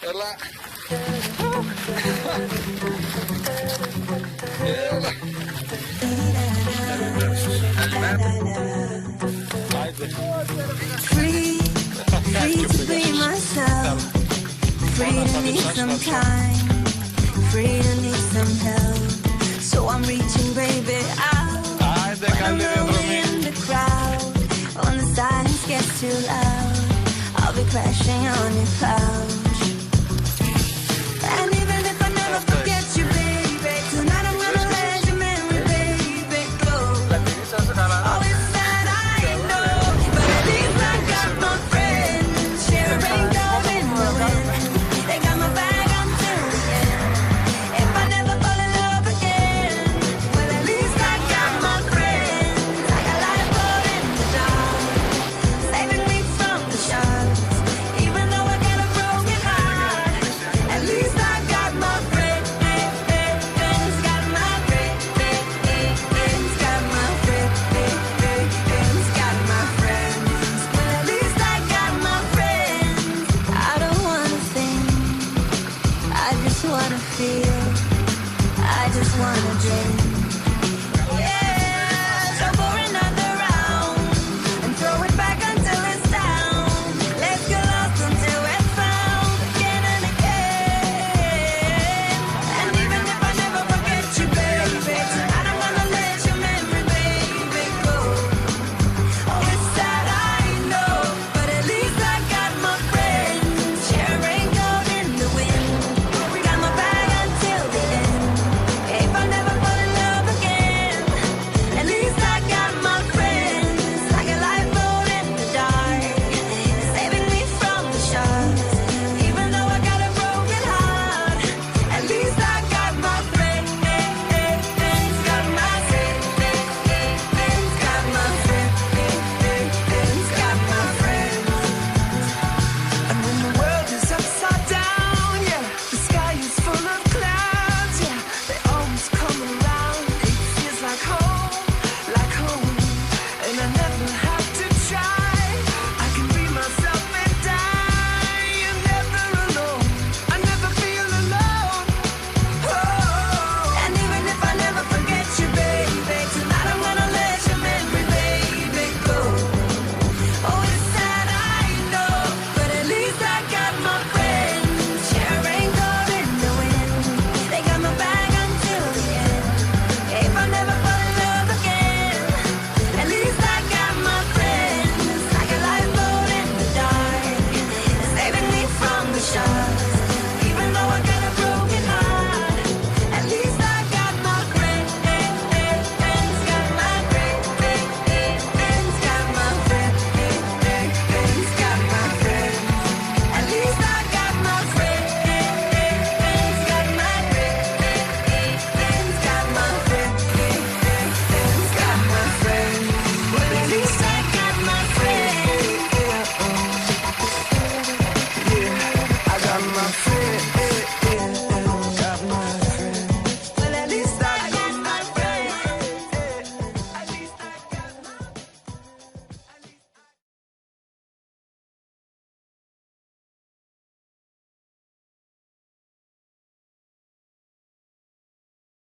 يلا يلا Free, free to be myself. Free to need some time. Free to need some help. So I'm reaching, baby, out. When I'm lonely in the crowd. When the silence gets too loud, I'll be crashing on your couch. And even if I never forget you, baby, tonight I'm gonna let your memory, baby, go. Oh, it's sad, I know, but at least I got my friends. Share a rainbow in the wind. They got my back until the end. If I never fall in love again, well, at least I got my friends. I got lifeboat in the dark, saving me from the sharks. Even though I got a broken heart, at least I got my friends. Got my friends. Got my friends. Got my friends. Well, at least I got my friends. I don't wanna think, I just wanna feel, I just wanna drink.